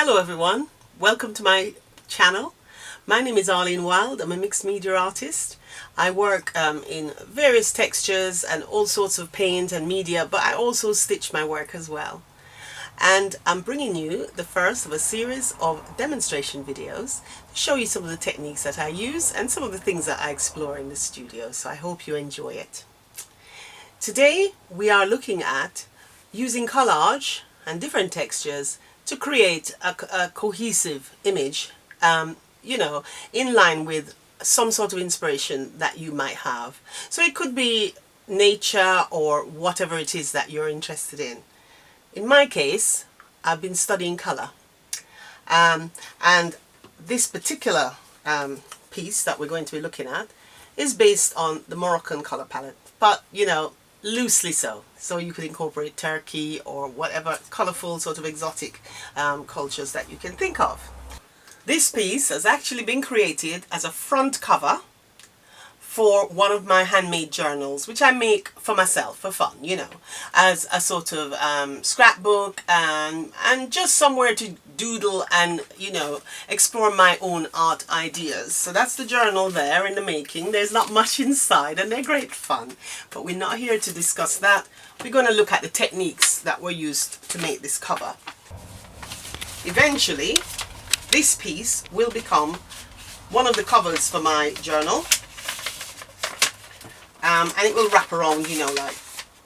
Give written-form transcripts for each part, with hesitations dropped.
Hello everyone, welcome to my channel. My name is Arleen Wild. I'm a mixed media artist. I work in various textures and all sorts of paint and media, but I also stitch my work as well. And I'm bringing you the first of a series of demonstration videos to show you some of the techniques that I use and some of the things that I explore in the studio. So I hope you enjoy it. Today we are looking at using collage and different textures to create a cohesive image, you know, in line with some sort of inspiration that you might have. So it could be nature or whatever it is that you're interested in. In my case, I've been studying color, and this particular piece that we're going to be looking at is based on the Moroccan color palette, but you know, loosely so. So you could incorporate Turkey or whatever colorful sort of exotic cultures that you can think of. This piece has actually been created as a front cover for one of my handmade journals, which I make for myself for fun, you know, as a sort of scrapbook and just somewhere to doodle and, you know, explore my own art ideas. So that's the journal there in the making. There's not much inside and they're great fun, but we're not here to discuss that. We're going to look at the techniques that were used to make this cover. Eventually, this piece will become one of the covers for my journal. And it will wrap around, you know, like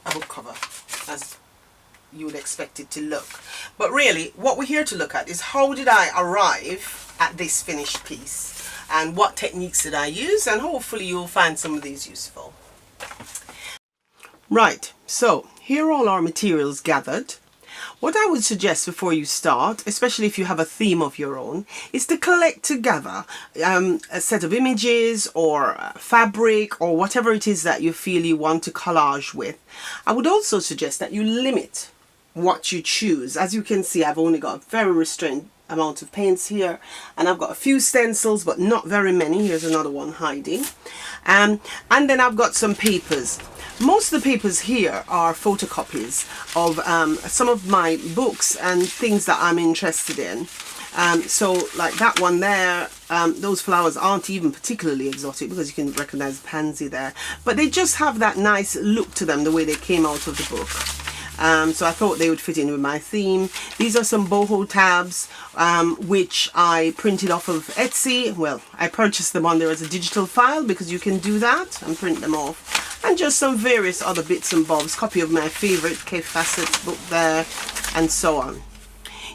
a book cover, as you would expect it to look. But really, what we're here to look at is how did I arrive at this finished piece, and what techniques did I use, and hopefully you'll find some of these useful. Right, so here are all our materials gathered. What I would suggest before you start, especially if you have a theme of your own, is to collect together a set of images or fabric or whatever it is that you feel you want to collage with. I would also suggest that you limit what you choose. As you can see, I've only got a very restrained amount of paints here, and I've got a few stencils but not very many. Here's another one hiding, and then I've got some papers. Most of the papers here are photocopies of some of my books and things that I'm interested in. So like that one there, those flowers aren't even particularly exotic because you can recognize the pansy there, but they just have that nice look to them the way they came out of the book. So I thought they would fit in with my theme. These are some boho tabs which I printed off of Etsy. Well, I purchased them on there as a digital file because you can do that and print them off. And just some various other bits and bobs, copy of my favorite Kay Fassett's book there, and so on.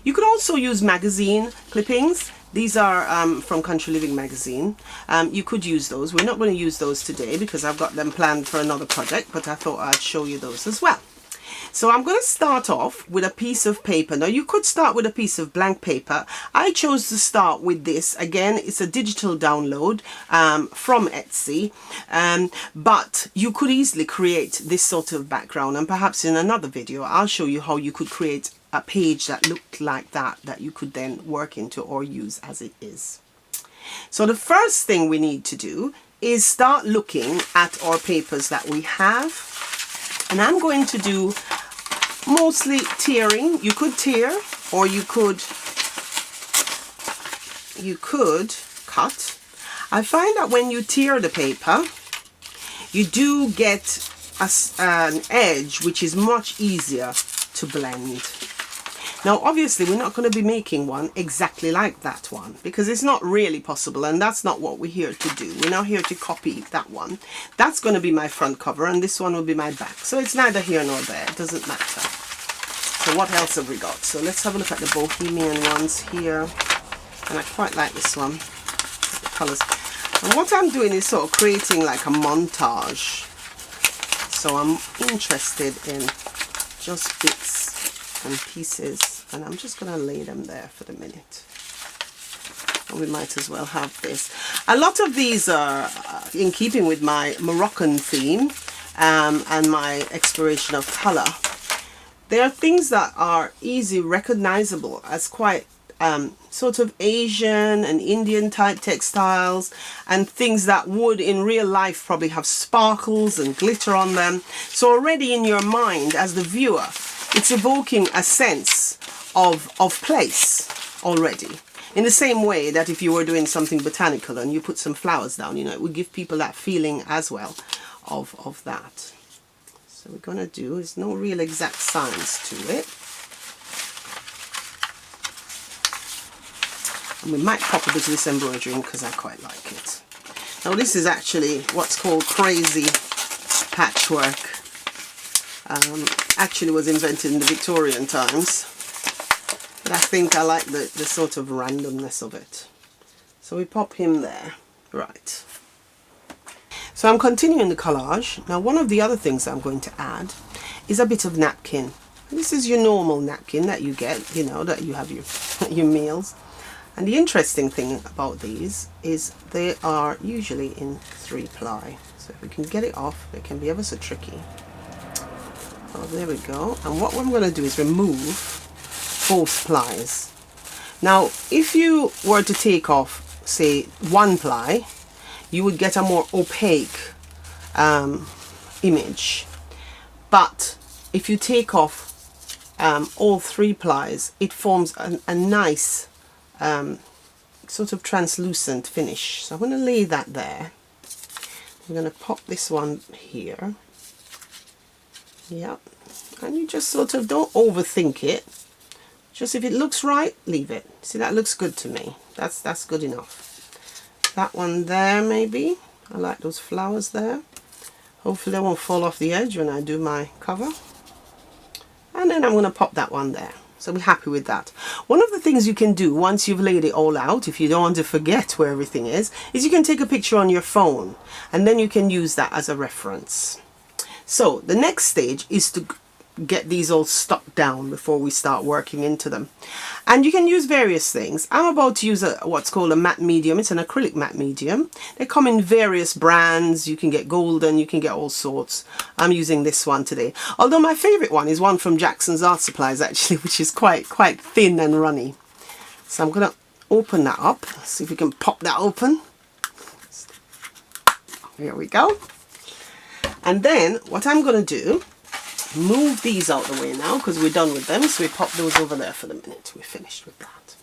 You could also use magazine clippings. These are from Country Living magazine. You could use those. We're not going to use those today because I've got them planned for another project, but I thought I'd show you those as well. So I'm going to start off with a piece of paper. Now you could start with a piece of blank paper. I chose to start with this. Again, it's a digital download from Etsy, but you could easily create this sort of background, and perhaps in another video I'll show you how you could create a page that looked like that you could then work into or use as it is. So the first thing we need to do is start looking at our papers that we have. And I'm going to do mostly tearing. You could tear, or you could cut. I find that when you tear the paper, you do get an edge which is much easier to blend. Now obviously we're not going to be making one exactly like that one because it's not really possible, and that's not what we're here to do. We're not here to copy that one. That's going to be my front cover and this one will be my back. So it's neither here nor there. It doesn't matter. So what else have we got? So let's have a look at the bohemian ones here. And I quite like this one. The colors. And what I'm doing is sort of creating like a montage. So I'm interested in just bits and pieces, and I'm just going to lay them there for the minute. And we might as well have this. A lot of these are in keeping with my Moroccan theme and my exploration of color. They are things that are easy recognizable as quite sort of Asian and Indian type textiles, and things that would in real life probably have sparkles and glitter on them. So already in your mind as the viewer, it's evoking a sense of place. already. In the same way that if you were doing something botanical and you put some flowers down, you know, it would give people that feeling as well of that. So we're going to do, there's no real exact science to it. And we might pop a bit of this embroidery in because I quite like it. Now this is actually what's called crazy patchwork. Actually was invented in the Victorian times. But I think I like the sort of randomness of it. So we pop him there. Right. So I'm continuing the collage. Now one of the other things I'm going to add is a bit of napkin. This is your normal napkin that you get, you know, that you have your meals. And the interesting thing about these is they are usually in 3-ply. So if we can get it off, they can be ever so tricky. Oh, there we go. And what I'm going to do is remove both plies. Now, if you were to take off, say, 1-ply, you would get a more opaque image. But if you take off all 3 plies, it forms a nice sort of translucent finish. So I'm going to lay that there. I'm going to pop this one here. Yep. And you just sort of don't overthink it. Just if it looks right, leave it. See, that looks good to me. That's good enough. That one there, maybe. I like those flowers there. Hopefully they won't fall off the edge when I do my cover. And then I'm going to pop that one there. So we're happy with that. One of the things you can do once you've laid it all out, if you don't want to forget where everything is you can take a picture on your phone and then you can use that as a reference. So the next stage is to get these all stuck down before we start working into them. And you can use various things. I'm about to use what's called a matte medium. It's an acrylic matte medium. They come in various brands. You can get golden, you can get all sorts. I'm using this one today. Although my favorite one is one from Jackson's Art Supplies actually, which is quite thin and runny. So I'm going to open that up. See if we can pop that open. Here we go. And then what I'm going to do, move these out the way now because we're done with them. So we pop those over there for the minute. We're finished with that.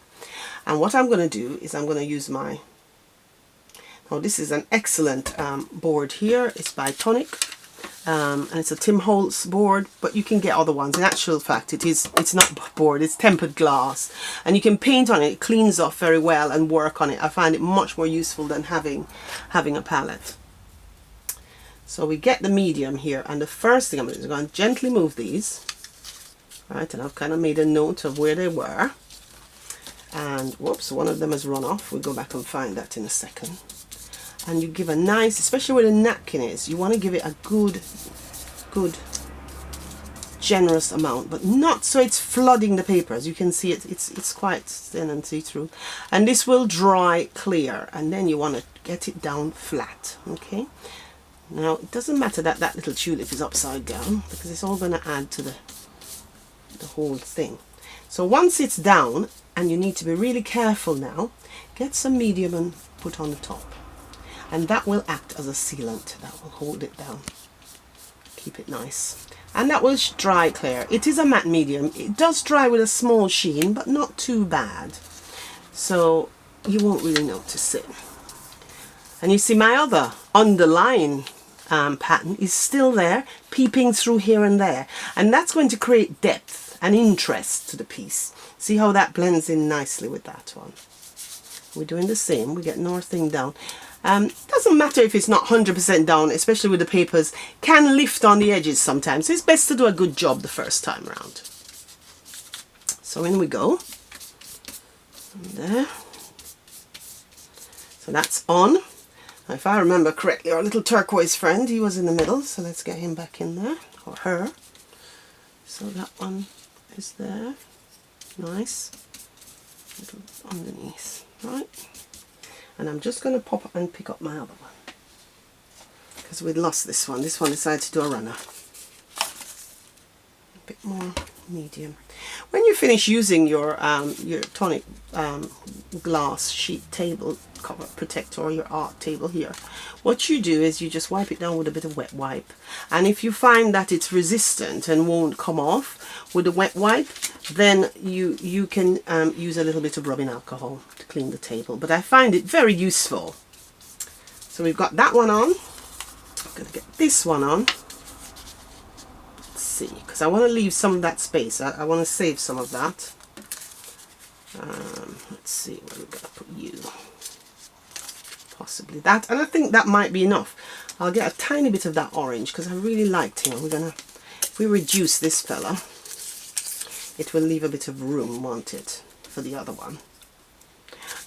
And what I'm going to do is I'm going to use my, now this is an excellent board here. It's by Tonic. And it's a Tim Holtz board, but you can get other ones. In actual fact, it's not board, it's tempered glass. And you can paint on it. It cleans off very well and work on it. I find it much more useful than having a palette. So we get the medium here, and the first thing I'm going to do is I'm going to gently move these. Right, and I've kind of made a note of where they were. And whoops, one of them has run off. We'll go back and find that in a second. And you give a nice, especially where the napkin is, you want to give it a good generous amount, but not so it's flooding the paper. As you can see, it's quite thin and see-through. And this will dry clear, and then you want to get it down flat. Okay. Now, it doesn't matter that that little tulip is upside down because it's all going to add to the whole thing. So once it's down, and you need to be really careful now, get some medium and put on the top. And that will act as a sealant. That will hold it down. Keep it nice. And that will dry clear. It is a matte medium. It does dry with a small sheen, but not too bad. So you won't really notice it. And you see my other underline pattern is still there, peeping through here and there, and that's going to create depth and interest to the piece. See how that blends in nicely with that one. We're doing the same. We get our thing down. Doesn't matter if it's not 100% down, especially with the papers, can lift on the edges sometimes, so it's best to do a good job the first time around. So in we go. And there. So that's on. If I remember correctly, our little turquoise friend, he was in the middle, so let's get him back in there, or her. So that one is there. Nice. Little underneath, right? And I'm just going to pop up and pick up my other one, because we'd lost this one. This one decided to do a runner. A bit more medium. When you you finish using your tonic glass sheet table cover protector, or your art table here, what you do is you just wipe it down with a bit of wet wipe. And if you find that it's resistant and won't come off with a wet wipe, then you can use a little bit of rubbing alcohol to clean the table. But I find it very useful. So we've got that one on. I'm going to get this one on. Let's see, because I want to leave some of that space. I want to save some of that. Let's see, where we're going to put you. Possibly that, and I think that might be enough. I'll get a tiny bit of that orange because I really liked him. We're gonna, if we reduce this fella, it will leave a bit of room, won't it, for the other one.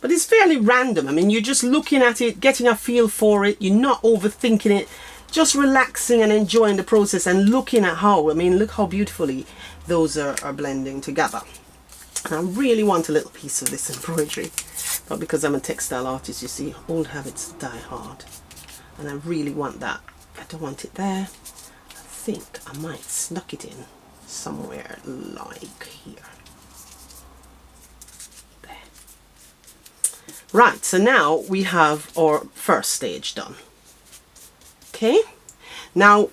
But it's fairly random. I mean, you're just looking at it, getting a feel for it. You're not overthinking it, just relaxing and enjoying the process and looking at how, I mean, look how beautifully those are blending together. And I really want a little piece of this embroidery. But because I'm a textile artist, you see, old habits die hard. And I really want that. I don't want it there. I think I might snuck it in somewhere like here. There. Right, so now we have our first stage done. Okay, now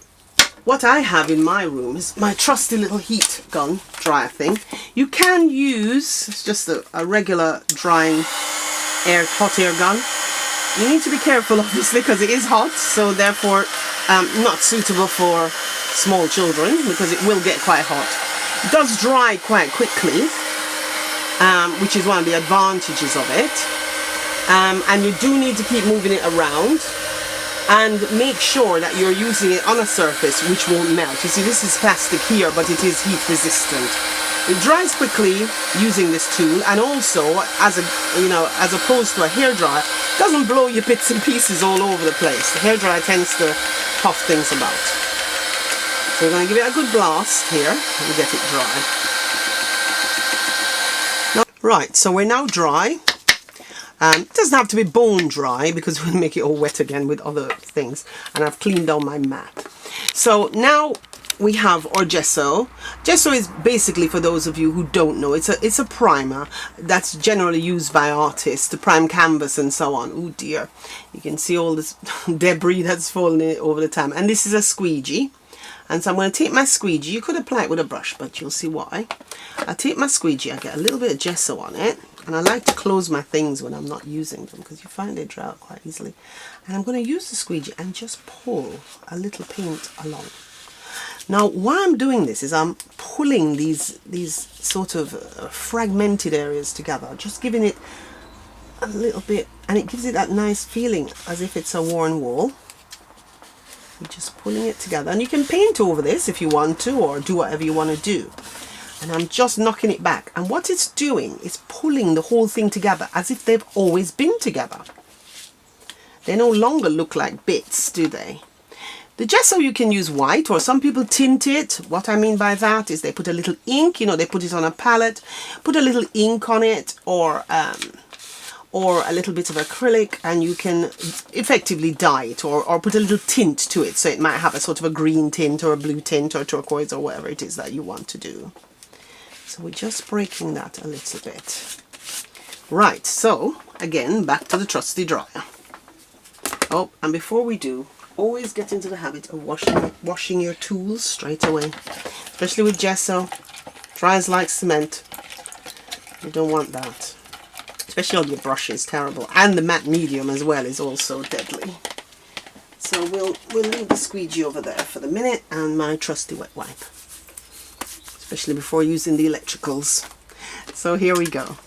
what I have in my room is my trusty little heat gun dryer thing. You can use, it's just a regular drying hot air gun. You need to be careful, obviously, because it is hot, so therefore not suitable for small children because it will get quite hot. It does dry quite quickly, which is one of the advantages of it. And you do need to keep moving it around. And make sure that you're using it on a surface which won't melt. You see, this is plastic here, but it is heat resistant. It dries quickly using this tool, and also, as opposed to a hairdryer, it doesn't blow your bits and pieces all over the place. The hairdryer tends to puff things about. So we're going to give it a good blast here and get it dry. Right, so we're now dry. It doesn't have to be bone dry because we'll make it all wet again with other things, and I've cleaned down my mat. So now we have our gesso. Gesso is basically, for those of you who don't know, it's a primer that's generally used by artists to prime canvas and so on. Oh dear, you can see all this debris that's fallen over the time. And this is a squeegee. And so I'm going to take my squeegee. You could apply it with a brush, but you'll see why. I take my squeegee, I get a little bit of gesso on it, and I like to close my things when I'm not using them because you find they dry out quite easily. And I'm going to use the squeegee and just pull a little paint along. Now, why I'm doing this is I'm pulling these sort of fragmented areas together, just giving it a little bit, and it gives it that nice feeling as if it's a worn wall. You're just pulling it together, and you can paint over this if you want to, or do whatever you want to do. And I'm just knocking it back, and what it's doing is pulling the whole thing together as if they've always been together. They no longer look like bits, do they? The gesso, you can use white, or some people tint it. What I mean by that is they put a little ink, you know, they put it on a palette, put a little ink on it, or a little bit of acrylic, and you can effectively dye it, or put a little tint to it, so it might have a sort of a green tint or a blue tint or turquoise or whatever it is that you want to do. So we're just breaking that a little bit. Right, so again, back to the trusty dryer. Oh, and before we do, always get into the habit of washing your tools straight away, especially with gesso. Dries like cement. You don't want that. Especially on your brushes, terrible. And the matte medium as well is also deadly. So we'll leave the squeegee over there for the minute, and my trusty wet wipe. Especially before using the electricals. So here we go.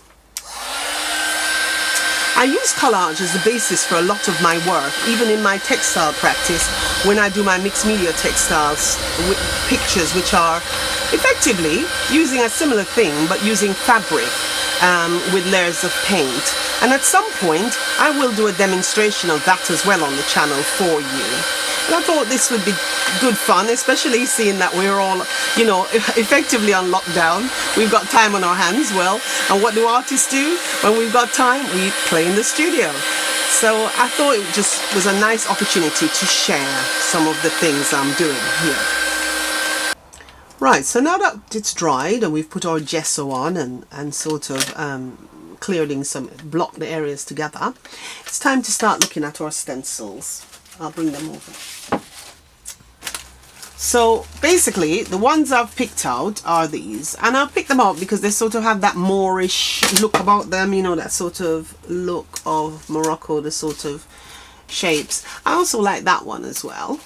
I use collage as the basis for a lot of my work, even in my textile practice, when I do my mixed media textiles with pictures, which are effectively using a similar thing but using fabric with layers of paint. And at some point I will do a demonstration of that as well on the channel for you. And I thought this would be good fun, especially seeing that we're all, you know, effectively on lockdown. We've got time on our hands. Well, and what do artists do when we've got time? We play in the studio. So I thought it just was a nice opportunity to share some of the things I'm doing here. Right, so now that it's dried and we've put our gesso on and sort of cleared in some, blocked the areas together, it's time to start looking at our stencils. I'll bring them over. So basically the ones I've picked out are these, and I've picked them out because they sort of have that Moorish look about them, you know, that sort of look of Morocco, the sort of shapes. I also like that one as well.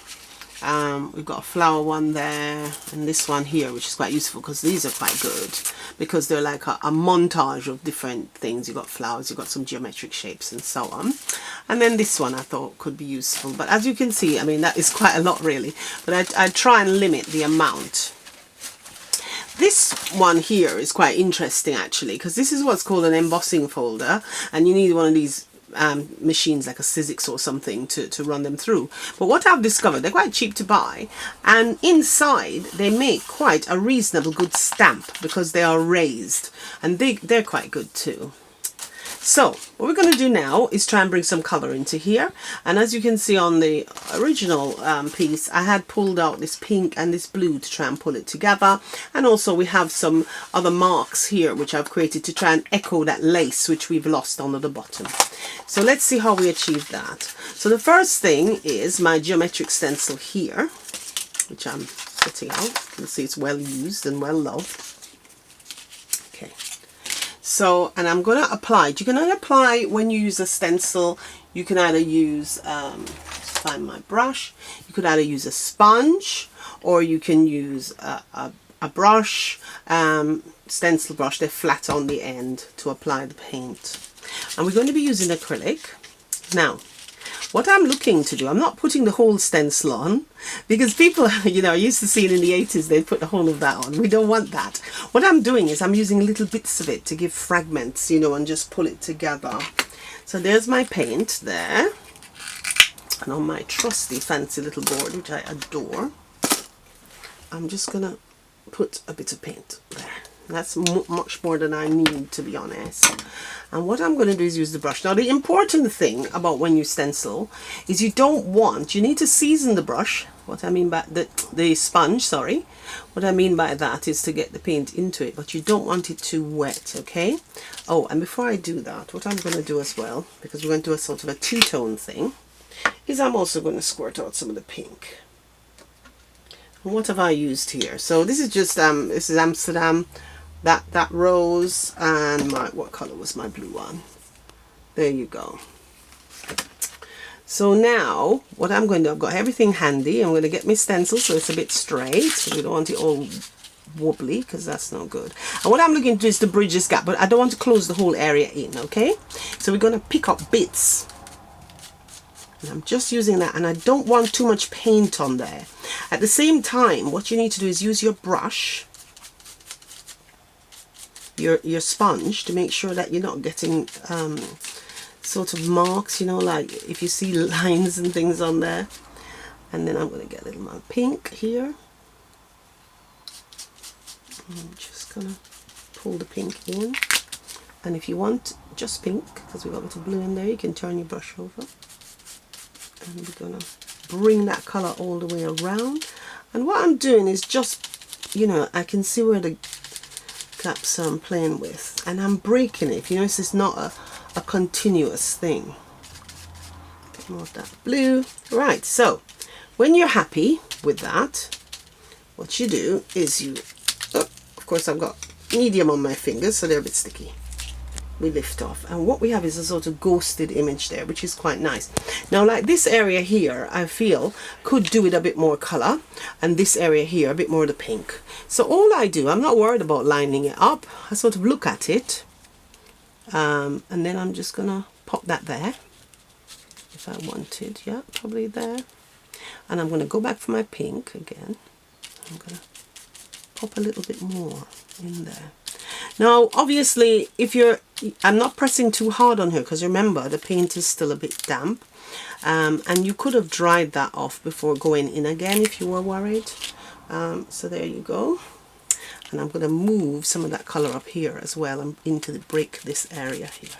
We've got a flower one there and this one here, which is quite useful because these are quite good because they're like a montage of different things. You've got flowers, you've got some geometric shapes and so on. And then this one I thought could be useful, but as you can see, I mean, that is quite a lot really, but I try and limit the amount. This one here is quite interesting actually, because this is what's called an embossing folder, and you need one of these machines like a Sizzix or something to run them through. But what I've discovered, they're quite cheap to buy, and inside they make quite a reasonable good stamp because they are raised, and they're quite good too. So what we're going to do now is try and bring some color into here, and as you can see on the original piece, I had pulled out this pink and this blue to try and pull it together, and also we have some other marks here which I've created to try and echo that lace which we've lost under the bottom. So let's see how we achieve that. So the first thing is my geometric stencil here, which I'm putting out. You can see it's well used and well loved. Okay. So, and I'm going to apply. You can only apply when you use a stencil. You can either use, let's find my brush. You could either use a sponge, or you can use a brush, stencil brush. They're flat on the end to apply the paint. And we're going to be using acrylic. Now, what I'm looking to do, I'm not putting the whole stencil on, because people, you know, used to see it in the 80s, they put the whole of that on. We don't want that. What I'm doing is I'm using little bits of it to give fragments, you know, and just pull it together. So there's my paint there. And on my trusty fancy little board, which I adore, I'm just going to put a bit of paint there. That's much more than I need, to be honest. And what I'm going to do is use the brush. Now, the important thing about when you stencil is you need to season the brush. What I mean by the sponge, sorry. What I mean by that is to get the paint into it, but you don't want it too wet, okay? Oh, and before I do that, what I'm going to do as well, because we're going to do a sort of a two-tone thing, is I'm also going to squirt out some of the pink. And what have I used here? So this is just, this is Amsterdam. That rose, and what color was my blue one? There you go. So now what I'm going to do, I've got everything handy. I'm going to get my stencil so it's a bit straight, because we don't want it all wobbly, because that's not good. And what I'm looking to do is to bridge this gap, but I don't want to close the whole area in, okay? So we're going to pick up bits. And I'm just using that, and I don't want too much paint on there. At the same time, what you need to do is use your brush, your sponge, to make sure that you're not getting sort of marks, you know, like if you see lines and things on there. And then I'm going to get a little more pink here. I'm just going to pull the pink in. And if you want just pink, because we've got a little blue in there, you can turn your brush over. And we're going to bring that color all the way around. And what I'm doing is just, you know, I can see where the gaps I'm playing with, and I'm breaking it. If you notice, it's not a continuous thing. A bit more of that blue. Right, so when you're happy with that, what you do is you, of course I've got medium on my fingers, so they're a bit sticky. We lift off, and what we have is a sort of ghosted image there, which is quite nice. Now, like this area here, I feel could do with a bit more color, and this area here a bit more of the pink. So all I do, I'm not worried about lining it up. I sort of look at it, and then I'm just gonna pop that there if I wanted. Yeah, probably there. And I'm gonna go back for my pink again. I'm gonna pop a little bit more in there. Now, obviously, I'm not pressing too hard on here, because remember, the paint is still a bit damp. And you could have dried that off before going in again if you were worried. So there you go. And I'm going to move some of that color up here as well, and into the break this area here.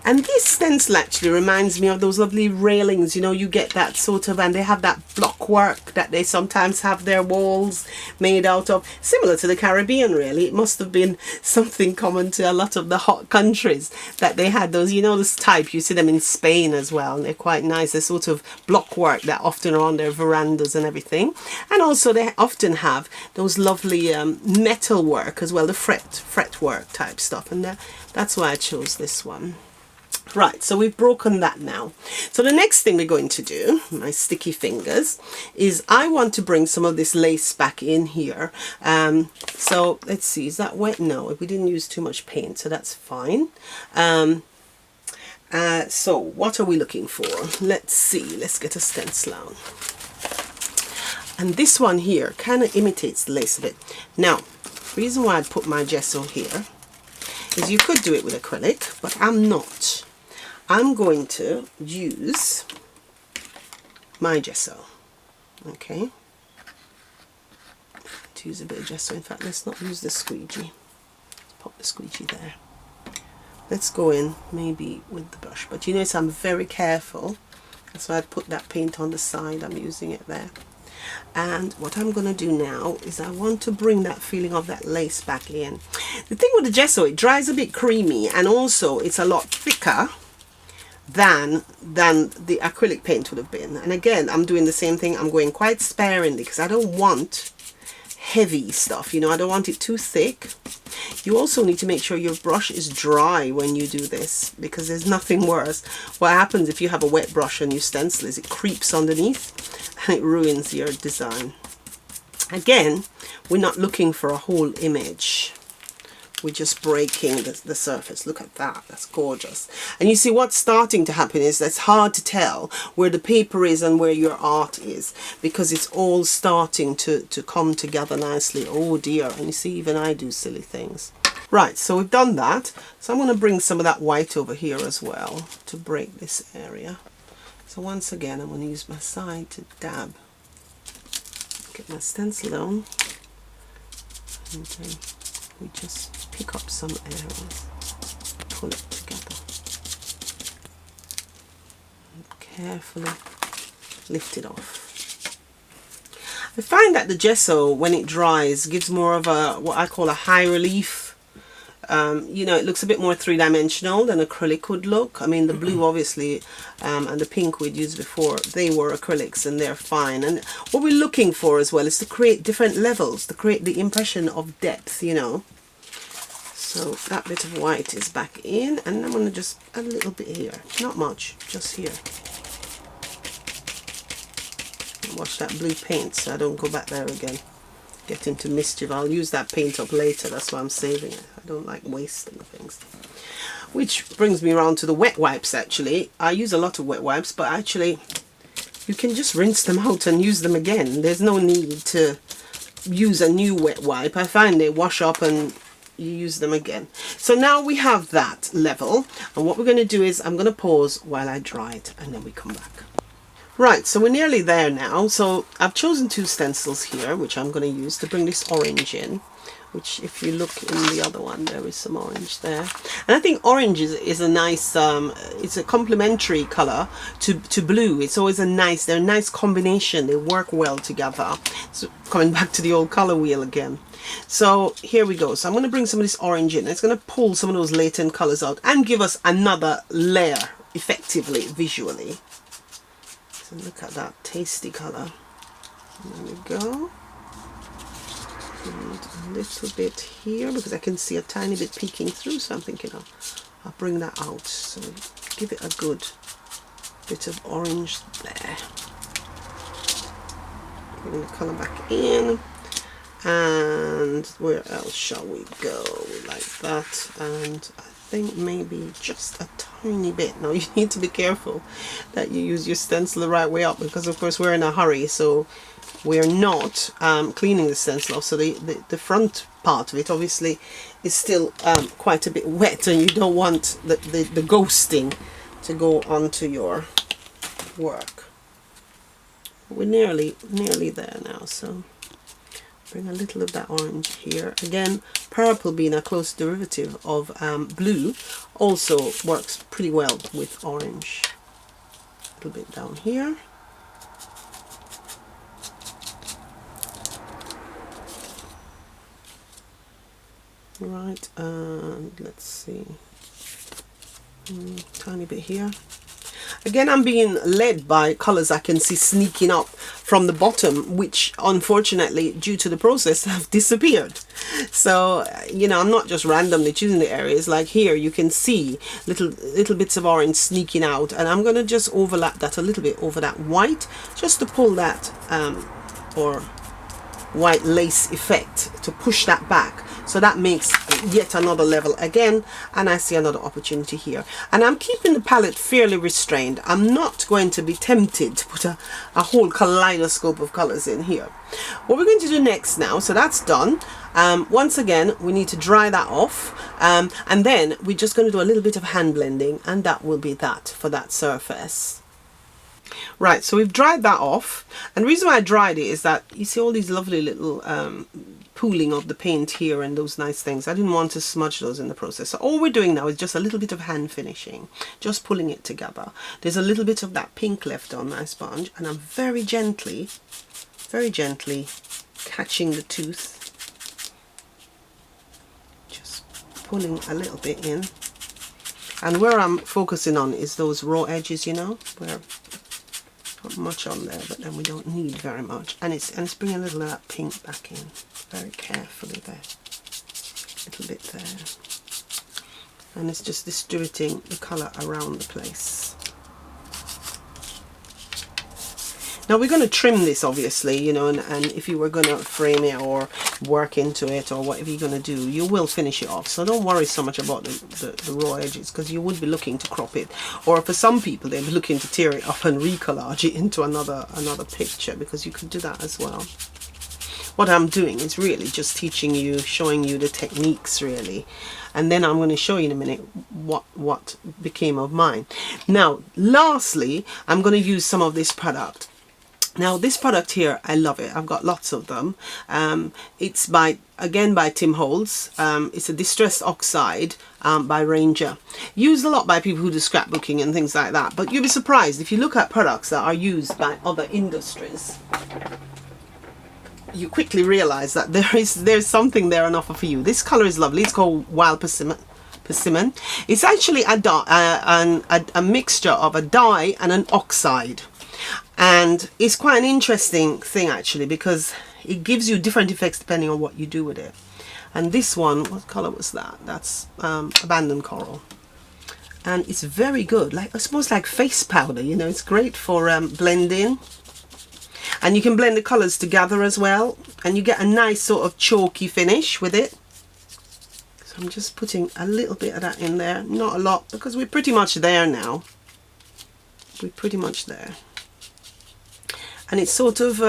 And this stencil actually reminds me of those lovely railings, you know, you get that sort of, and they have that block work that they sometimes have their walls made out of, similar to the Caribbean really. It must have been something common to a lot of the hot countries that they had those, you know, this type, you see them in Spain as well, and they're quite nice. They're sort of block work that often are on their verandas and everything. And also they often have those lovely metal work as well, the fret work type stuff, and that's why I chose this one. Right, so we've broken that now. So the next thing we're going to do, my sticky fingers, is I want to bring some of this lace back in here. So let's see, is that wet? No, we didn't use too much paint, so that's fine. So what are we looking for? Let's see, let's get a stencil out. And this one here kind of imitates the lace a bit. Now, the reason why I put my gesso here is you could do it with acrylic, but I'm not. I'm going to use my gesso, okay? To use a bit of gesso. In fact, let's not use the squeegee. Let's pop the squeegee there. Let's go in maybe with the brush, but you notice I'm very careful. That's why I put that paint on the side. I'm using it there. And what I'm going to do now is I want to bring that feeling of that lace back in. The thing with the gesso, it dries a bit creamy, and also it's a lot thicker than the acrylic paint would have been. And again, I'm doing the same thing. I'm going quite sparingly because I don't want heavy stuff, you know, I don't want it too thick. You also need to make sure your brush is dry when you do this, because there's nothing worse. What happens if you have a wet brush and you stencil is it creeps underneath and it ruins your design. Again, we're not looking for a whole image. We're just breaking the surface. Look at that, that's gorgeous. And you see what's starting to happen is that's hard to tell where the paper is and where your art is, because it's all starting to come together nicely. Oh dear, and you see even I do silly things. Right, so we've done that. So I'm going to bring some of that white over here as well to break this area. So once again, I'm going to use my side to dab. Get my stencil on. And then we just pick up some areas, pull it together, and carefully lift it off. I find that the gesso, when it dries, gives more of a, what I call a high relief. You know, it looks a bit more three-dimensional than acrylic would look. I mean, the blue obviously and the pink we'd used before, they were acrylics and they're fine. And what we're looking for as well is to create different levels, to create the impression of depth, you know. So that bit of white is back in, and I'm going to just add a little bit here, not much, just here. Watch that blue paint so I don't go back there again, get into mischief. I'll use that paint up later, that's why I'm saving it. I don't like wasting things. Which brings me around to the wet wipes actually. I use a lot of wet wipes, but actually you can just rinse them out and use them again. There's no need to use a new wet wipe. I find they wash up and you use them again. So now we have that level, and what we're going to do is I'm going to pause while I dry it and then we come back. Right, so we're nearly there now. So I've chosen two stencils here which I'm going to use to bring this orange in, which if you look in the other one there is some orange there, and I think orange is a nice it's a complementary color to blue. It's always they're a nice combination, they work well together. So coming back to the old color wheel again. So here we go. So I'm going to bring some of this orange in. It's going to pull some of those latent colors out and give us another layer effectively visually. So look at that tasty color. There we go. And a little bit here because I can see a tiny bit peeking through, so I'm thinking I'll bring that out. So give it a good bit of orange there. Bring the color back in. And where else shall we go? Like that, and I think maybe just a tiny bit. Now you need to be careful that you use your stencil the right way up, because of course we're in a hurry, so we're not cleaning the stencil off, so the front part of it obviously is still quite a bit wet, and you don't want the ghosting to go onto your work. We're nearly there now, so Bring a little of that orange here. Again, purple being a close derivative of blue also works pretty well with orange. A little bit down here. Right, and let's see, tiny bit here. Again, I'm being led by colors I can see sneaking up from the bottom, which unfortunately, due to the process, have disappeared. So, you know, I'm not just randomly choosing the areas. Like here, you can see little bits of orange sneaking out, and I'm going to just overlap that a little bit over that white, just to pull that or white lace effect, to push that back. So that makes yet another level again, and I see another opportunity here. And I'm keeping the palette fairly restrained. I'm not going to be tempted to put a whole kaleidoscope of colors in here. What we're going to do next now, so that's done. Once again, we need to dry that off, and then we're just going to do a little bit of hand blending, and that will be that for that surface. Right, so we've dried that off, and the reason why I dried it is that you see all these lovely little pooling of the paint here and those nice things. I didn't want to smudge those in the process. So all we're doing now is just a little bit of hand finishing, just pulling it together. There's a little bit of that pink left on my sponge, and I'm very gently catching the tooth, just pulling a little bit in. And where I'm focusing on is those raw edges, you know, where not much on there, but then we don't need very much. And it's bringing a little of that pink back in, very carefully there, a little bit there. And it's just distributing the colour around the place. Now we're going to trim this, obviously, you know, and if you were going to frame it or work into it or whatever you're going to do, you will finish it off. So don't worry so much about the raw edges, because you would be looking to crop it. Or for some people, they'd be looking to tear it up and recollage it into another picture, because you could do that as well. What I'm doing is really just teaching you, showing you the techniques really. And then I'm going to show you in a minute what became of mine. Now, lastly, I'm going to use some of this product. Now this product here, I love it. I've got lots of them. It's again by Tim Holtz. It's a distressed oxide by Ranger. Used a lot by people who do scrapbooking and things like that. But you'll be surprised if you look at products that are used by other industries. You quickly realize that there's something there on offer for you. This color is lovely. It's called Wild Persimmon. It's actually a mixture of a dye and an oxide. And it's quite an interesting thing actually, because it gives you different effects depending on what you do with it. And this one, what color was that? That's abandoned coral. And it's very good, like I suppose like face powder, you know. It's great for blending. And you can blend the colors together as well, and you get a nice sort of chalky finish with it. So I'm just putting a little bit of that in there, not a lot, because we're pretty much there now. We're pretty much there. And it sort of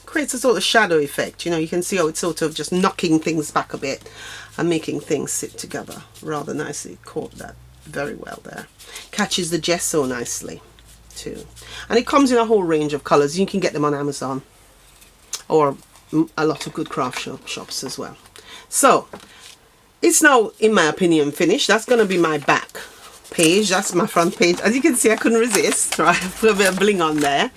creates a sort of shadow effect, you know. You can see how it's sort of just knocking things back a bit and making things sit together rather nicely. Caught that very well there. Catches the gesso nicely too. And it comes in a whole range of colours. You can get them on Amazon or a lot of good craft shops as well. So it's now, in my opinion, finished. That's going to be my back page. That's my front page. As you can see, I couldn't resist, right? Put a bit of bling on there,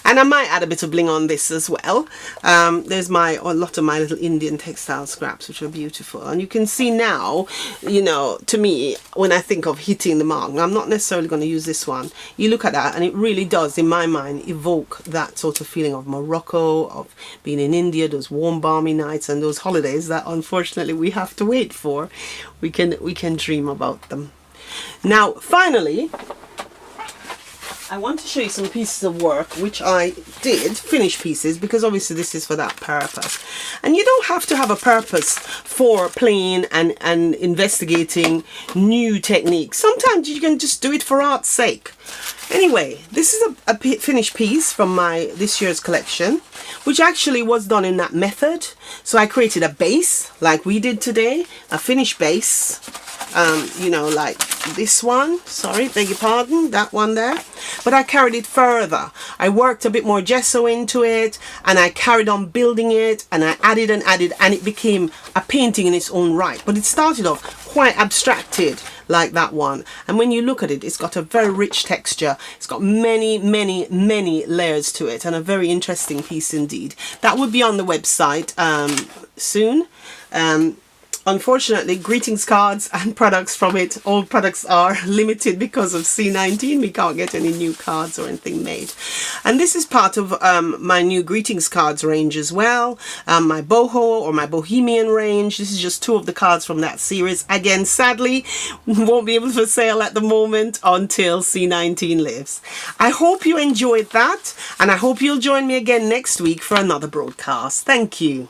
and I might add a bit of bling on this as well. There's a lot of my little Indian textile scraps, which are beautiful, and you can see now, you know, to me, when I think of hitting the mark, I'm not necessarily going to use this one. You look at that and it really does, in my mind, evoke that sort of feeling of Morocco, of being in India, those warm balmy nights and those holidays that unfortunately we have to wait for. We can dream about them. Now, finally, I want to show you some pieces of work which I did, finished pieces, because obviously this is for that purpose. And you don't have to have a purpose for playing and investigating new techniques. Sometimes you can just do it for art's sake. Anyway, this is a finished piece from this year's collection, which actually was done in that method. So I created a base like we did today, a finished base, you know, like this one, sorry, beg your pardon, that one there, but I carried it further. I worked a bit more gesso into it, and I carried on building it, and I added and added, and it became a painting in its own right. But it started off quite abstracted like that one, and when you look at it, it's got a very rich texture. It's got many layers to it, and a very interesting piece indeed. That would be on the website soon. Unfortunately, greetings cards and products from it, all products are limited because of C19. We can't get any new cards or anything made. And this is part of my new greetings cards range as well. My boho or my bohemian range. This is just 2 of the cards from that series. Again, sadly, won't be able to sale at the moment until C19 lives. I hope you enjoyed that, and I hope you'll join me again next week for another broadcast. Thank you.